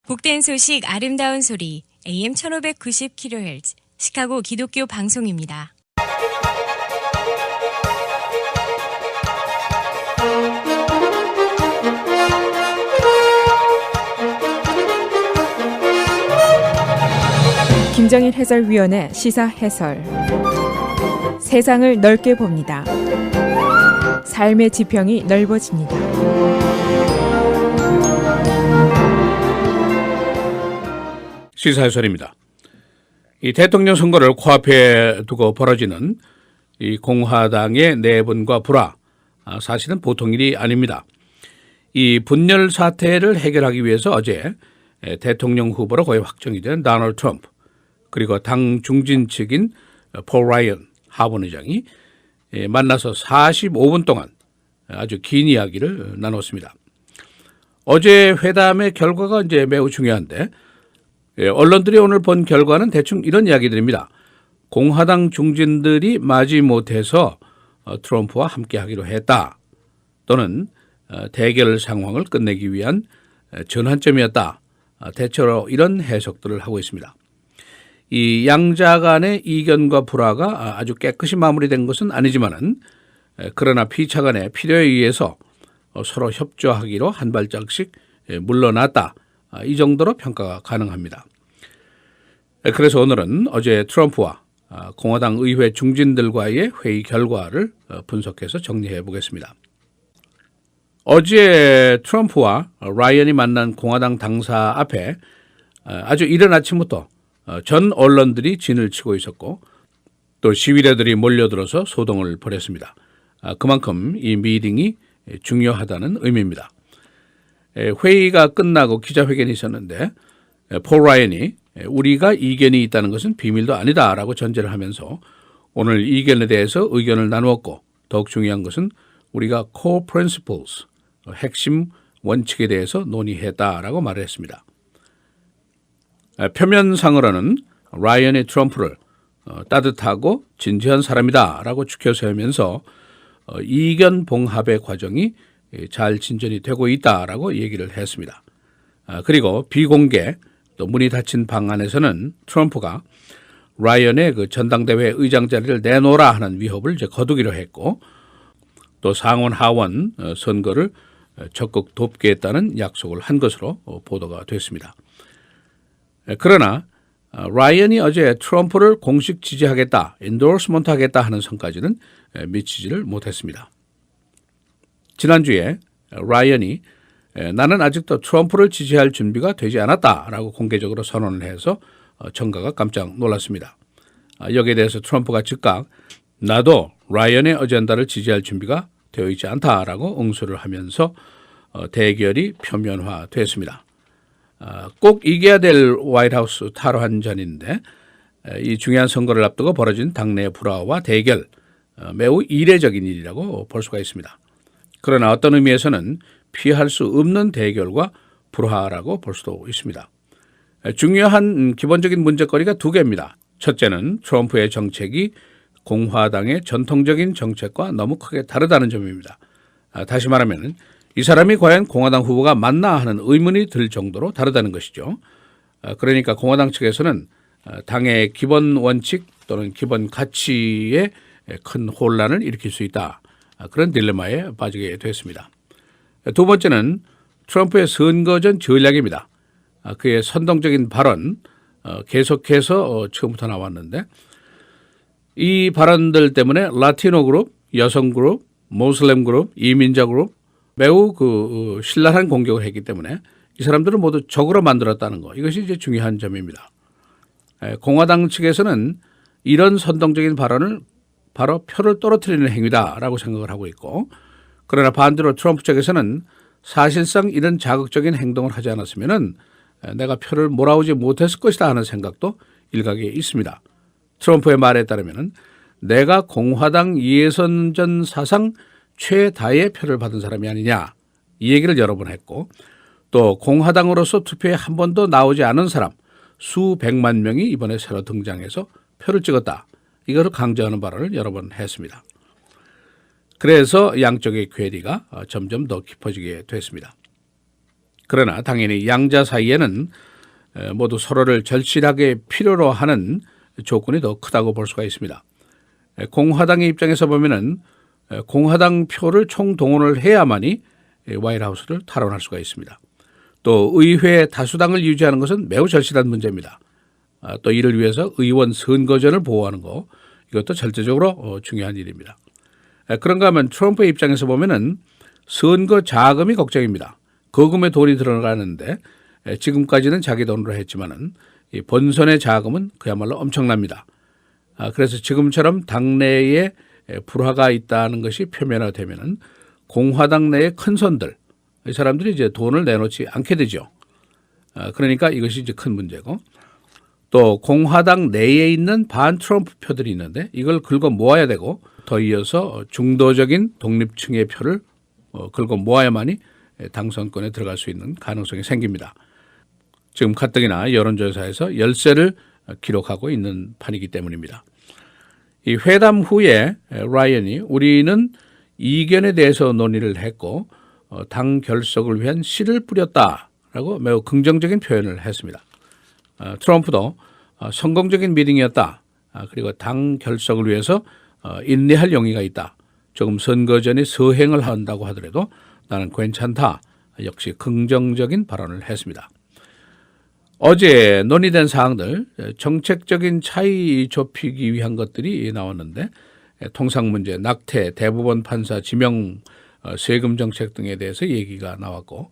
복된 소식 아름다운 소리 AM 1590kHz 시카고 기독교 방송입니다. 김정일 해설위원의 시사 해설. 세상을 넓게 봅니다. 삶의 지평이 넓어집니다. 시사 해설입니다. 이 대통령 선거를 코앞에 두고 벌어지는 이 공화당의 내분과 불화, 사실은 보통 일이 아닙니다. 이 분열 사태를 해결하기 위해서 어제 대통령 후보로 거의 확정이 된 도널드 트럼프, 그리고 당 중진 측인 폴 라이언 하원 의장이 만나서 45분 동안 아주 긴 이야기를 나눴습니다. 어제 회담의 결과가 이제 매우 중요한데, 언론들이 오늘 본 결과는 대충 이런 이야기들입니다. 공화당 중진들이 마지못해서 트럼프와 함께하기로 했다, 또는 대결 상황을 끝내기 위한 전환점이었다, 대체로 이런 해석들을 하고 있습니다. 이 양자 간의 이견과 불화가 아주 깨끗이 마무리된 것은 아니지만은, 그러나 피차 간의 필요에 의해서 서로 협조하기로 한 발짝씩 물러났다, 이 정도로 평가가 가능합니다. 그래서 오늘은 어제 트럼프와 공화당 의회 중진들과의 회의 결과를 분석해서 정리해 보겠습니다. 어제 트럼프와 라이언이 만난 공화당 당사 앞에 아주 이른 아침부터 전 언론들이 진을 치고 있었고, 또 시위대들이 몰려들어서 소동을 벌였습니다. 그만큼 이 미팅이 중요하다는 의미입니다. 회의가 끝나고 기자회견이 있었는데, 폴 라이언이 우리가 이견이 있다는 것은 비밀도 아니다라고 전제를 하면서 오늘 이견에 대해서 의견을 나누었고, 더욱 중요한 것은 우리가 core principles, 핵심 원칙에 대해서 논의했다라고 말을 했습니다. 표면상으로는 라이언이 트럼프를 따뜻하고 진지한 사람이다라고 추켜 세우면서 이견 봉합의 과정이 잘 진전이 되고 있다라고 얘기를 했습니다. 그리고 비공개 또 문이 닫힌 방 안에서는 트럼프가 라이언의 그 전당대회 의장 자리를 내놓으라 하는 위협을 이제 거두기로 했고, 또 상원 하원 선거를 적극 돕겠다는 약속을 한 것으로 보도가 됐습니다. 그러나 라이언이 어제 트럼프를 공식 지지하겠다, 엔도스먼트 하겠다 하는 선까지는 미치지를 못했습니다. 지난주에 라이언이 나는 아직도 트럼프를 지지할 준비가 되지 않았다라고 공개적으로 선언을 해서 정가가 깜짝 놀랐습니다. 여기에 대해서 트럼프가 즉각 나도 라이언의 어젠다를 지지할 준비가 되어 있지 않다라고 응수를 하면서 대결이 표면화됐습니다. 꼭 이겨야 될 화이트하우스 탈환전인데, 이 중요한 선거를 앞두고 벌어진 당내 불화와 대결, 매우 이례적인 일이라고 볼 수가 있습니다. 그러나 어떤 의미에서는 피할 수 없는 대결과 불화라고 볼 수도 있습니다. 중요한 기본적인 문제거리가 두 개입니다. 첫째는 트럼프의 정책이 공화당의 전통적인 정책과 너무 크게 다르다는 점입니다. 다시 말하면 이 사람이 과연 공화당 후보가 맞나 하는 의문이 들 정도로 다르다는 것이죠. 그러니까 공화당 측에서는 당의 기본 원칙 또는 기본 가치에 큰 혼란을 일으킬 수 있다, 그런 딜레마에 빠지게 됐습니다. 두 번째는 트럼프의 선거 전 전략입니다. 그의 선동적인 발언 계속해서 처음부터 나왔는데, 이 발언들 때문에 라티노 그룹, 여성 그룹, 모슬렘 그룹, 이민자 그룹 매우 신랄한 공격을 했기 때문에 이 사람들은 모두 적으로 만들었다는 거, 이것이 이제 중요한 점입니다. 공화당 측에서는 이런 선동적인 발언을 바로 표를 떨어뜨리는 행위다라고 생각을 하고 있고, 그러나 반대로 트럼프 쪽에서는 사실상 이런 자극적인 행동을 하지 않았으면은 내가 표를 몰아오지 못했을 것이다 하는 생각도 일각에 있습니다. 트럼프의 말에 따르면은 내가 공화당 예선전 사상 최다의 표를 받은 사람이 아니냐, 이 얘기를 여러 번 했고, 또 공화당으로서 투표에 한 번도 나오지 않은 사람 수백만 명이 이번에 새로 등장해서 표를 찍었다, 이거를 강조하는 발언을 여러 번 했습니다. 그래서 양쪽의 괴리가 점점 더 깊어지게 됐습니다. 그러나 당연히 양자 사이에는 모두 서로를 절실하게 필요로 하는 조건이 더 크다고 볼 수가 있습니다. 공화당의 입장에서 보면은 공화당 표를 총동원을 해야만이 화이트하우스를 탈환할 수가 있습니다. 또 의회 다수당을 유지하는 것은 매우 절실한 문제입니다. 또 이를 위해서 의원 선거전을 보호하는 거, 이것도 절대적으로 중요한 일입니다. 그런가 하면 트럼프의 입장에서 보면은 선거 자금이 걱정입니다. 거금에 돈이 들어가는데 지금까지는 자기 돈으로 했지만은 이 본선의 자금은 그야말로 엄청납니다. 그래서 지금처럼 당내에 불화가 있다는 것이 표면화되면은 공화당 내의 큰 손들, 이 사람들이 이제 돈을 내놓지 않게 되죠. 그러니까 이것이 이제 큰 문제고, 또 공화당 내에 있는 반 트럼프 표들이 있는데 이걸 긁어 모아야 되고, 더 이어서 중도적인 독립층의 표를 긁어 모아야만이 당선권에 들어갈 수 있는 가능성이 생깁니다. 지금 가뜩이나 여론조사에서 열세를 기록하고 있는 판이기 때문입니다. 이 회담 후에 라이언이 우리는 이견에 대해서 논의를 했고 당 결석을 위한 씨를 뿌렸다라고 매우 긍정적인 표현을 했습니다. 트럼프도 성공적인 미팅이었다. 그리고 당 결석을 위해서 인내할 용의가 있다. 조금 선거 전에 서행을 한다고 하더라도 나는 괜찮다. 역시 긍정적인 발언을 했습니다. 어제 논의된 사항들, 정책적인 차이 좁히기 위한 것들이 나왔는데 통상 문제, 낙태, 대법원 판사 지명, 세금 정책 등에 대해서 얘기가 나왔고,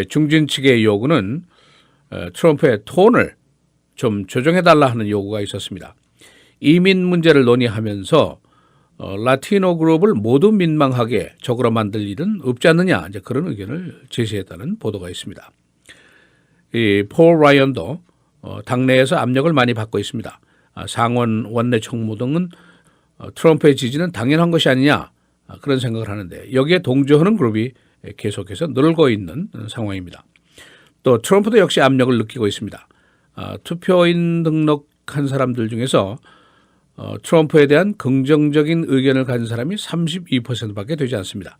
중진 측의 요구는 트럼프의 톤을 좀 조정해달라 하는 요구가 있었습니다. 이민 문제를 논의하면서 라티노 그룹을 모두 민망하게 적으로 만들 일은 없지 않느냐, 이제 그런 의견을 제시했다는 보도가 있습니다. 이 폴 라이언도 당내에서 압력을 많이 받고 있습니다. 상원 원내 총무 등은 트럼프의 지지는 당연한 것이 아니냐, 그런 생각을 하는데 여기에 동조하는 그룹이 계속해서 늘고 있는 상황입니다. 또 트럼프도 역시 압력을 느끼고 있습니다. 투표인 등록한 사람들 중에서 트럼프에 대한 긍정적인 의견을 가진 사람이 32%밖에 되지 않습니다.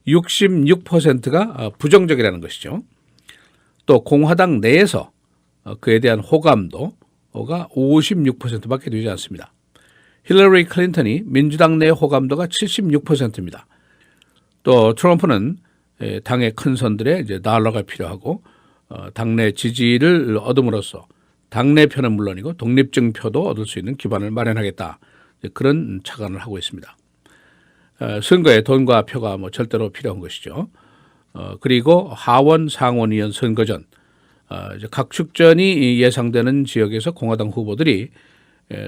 66%가 부정적이라는 것이죠. 또 공화당 내에서 그에 대한 호감도가 56%밖에 되지 않습니다. 힐러리 클린턴이 민주당 내 호감도가 76%입니다. 또 트럼프는 당의 큰 손들의 이제 달러가 필요하고 당내 지지를 얻음으로써 당내 표는 물론이고 독립적 표도 얻을 수 있는 기반을 마련하겠다. 그런 착안을 하고 있습니다. 선거에 돈과 표가 절대로 필요한 것이죠. 그리고 하원 상원의원 선거 전 각축전이 예상되는 지역에서 공화당 후보들이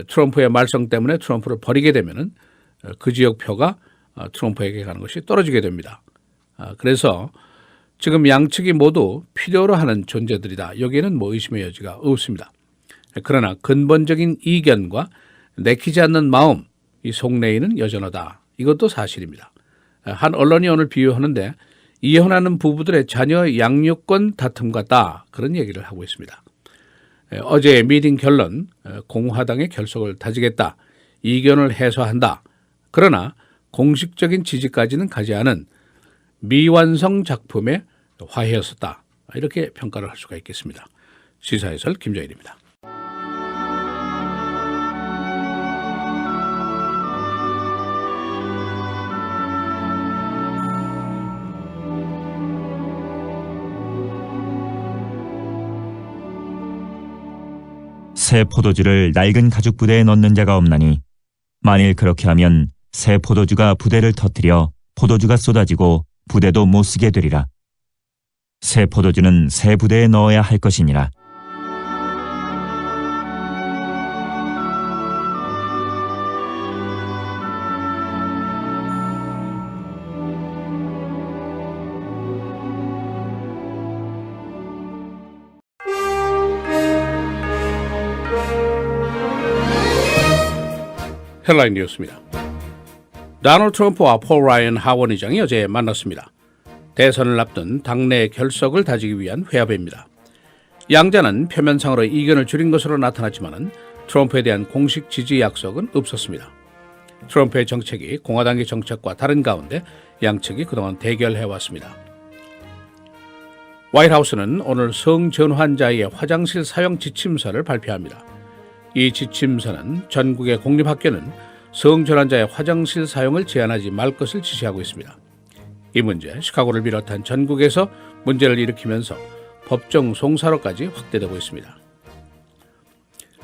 트럼프의 말썽 때문에 트럼프를 버리게 되면은 그 지역 표가 트럼프에게 가는 것이 떨어지게 됩니다. 그래서 지금 양측이 모두 필요로 하는 존재들이다. 여기에는 의심의 여지가 없습니다. 그러나 근본적인 이견과 내키지 않는 마음, 이 속내에는 여전하다. 이것도 사실입니다. 한 언론이 오늘 비유하는데 이혼하는 부부들의 자녀 양육권 다툼 같다. 그런 얘기를 하고 있습니다. 어제 미팅 결론, 공화당의 결속을 다지겠다. 이견을 해소한다. 그러나 공식적인 지지까지는 가지 않은 미완성 작품의 화해였었다. 이렇게 평가를 할 수가 있겠습니다. 시사해설 김정일입니다. 새 포도주를 낡은 가죽 부대에 넣는 자가 없나니 만일 그렇게 하면 새 포도주가 부대를 터뜨려 포도주가 쏟아지고 부대도 못 쓰게 되리라. 새 포도주는 새 부대에 넣어야 할 것이니라. 헬라인 뉴스입니다. 도널드 트럼프와 폴 라이언 하원 의장이 어제 만났습니다. 대선을 앞둔 당내 결석을 다지기 위한 회합입니다. 양자는 표면상으로 이견을 줄인 것으로 나타났지만 트럼프에 대한 공식 지지 약속은 없었습니다. 트럼프의 정책이 공화당의 정책과 다른 가운데 양측이 그동안 대결해왔습니다. 화이트하우스는 오늘 성전환자의 화장실 사용 지침서를 발표합니다. 이 지침서는 전국의 공립학교는 성전환자의 화장실 사용을 제한하지 말 것을 지시하고 있습니다. 이 문제, 시카고를 비롯한 전국에서 문제를 일으키면서 법정 송사로까지 확대되고 있습니다.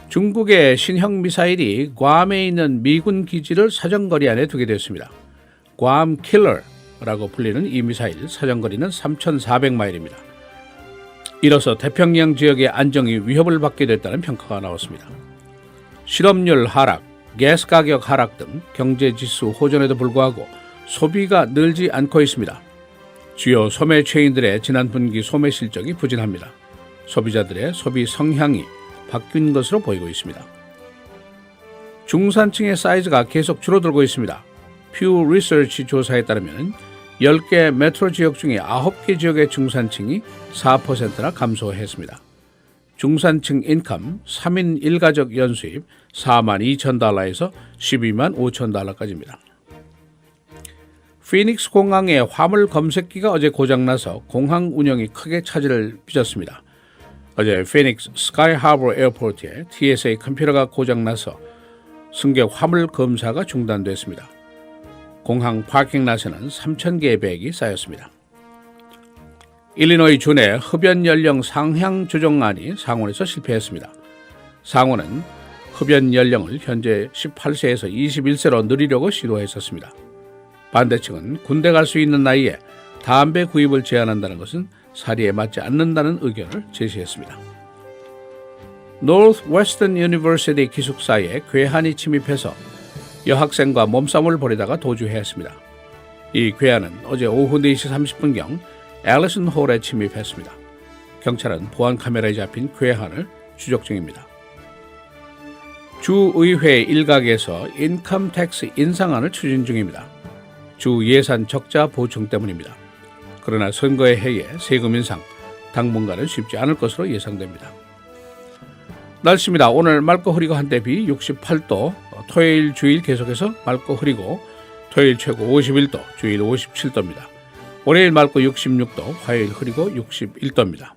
중국의 신형 미사일이 괌에 있는 미군 기지를 사정거리 안에 두게 되었습니다. 괌 킬러라고 불리는 이 미사일 사정거리는 3,400마일입니다. 이로써 태평양 지역의 안정이 위협을 받게 됐다는 평가가 나왔습니다. 실업률 하락, 가스 가격 하락 등 경제지수 호전에도 불구하고 소비가 늘지 않고 있습니다. 주요 소매 체인들의 지난 분기 소매 실적이 부진합니다. 소비자들의 소비 성향이 바뀐 것으로 보이고 있습니다. 중산층의 사이즈가 계속 줄어들고 있습니다. 퓨 리서치 조사에 따르면 10개 메트로 지역 중에 9개 지역의 중산층이 4%나 감소했습니다. 중산층 인컴 3인 1가족 연수입 42,000달러에서 125,000달러까지입니다. 피닉스 공항의 화물 검색기가 어제 고장나서 공항 운영이 크게 차질을 빚었습니다. 어제 피닉스 스카이 하버 에어포트에 TSA 컴퓨터가 고장나서 승객 화물 검사가 중단됐습니다. 공항 파킹랏에는 3,000개의 백이 쌓였습니다. 일리노이 주내 흡연 연령 상향 조정안이 상원에서 실패했습니다. 상원은 흡연 연령을 현재 18세에서 21세로 늘리려고 시도했었습니다. 반대측은 군대 갈 수 있는 나이에 담배 구입을 제한한다는 것은 사리에 맞지 않는다는 의견을 제시했습니다. 노스웨스턴 유니버시티 기숙사에 괴한이 침입해서 여학생과 몸싸움을 벌이다가 도주했습니다. 이 괴한은 어제 오후 4시 30분경 앨리슨 홀에 침입했습니다. 경찰은 보안 카메라에 잡힌 괴한을 추적 중입니다. 주의회 일각에서 인컴 텍스 인상안을 추진 중입니다. 주 예산 적자 보충 때문입니다. 그러나 선거의 해에 세금 인상 당분간은 쉽지 않을 것으로 예상됩니다. 날씨입니다. 오늘 맑고 흐리고 한때 비 68도, 토요일 주일 계속해서 맑고 흐리고 토요일 최고 51도, 주일 57도입니다. 월요일 맑고 66도, 화요일 흐리고 61도입니다.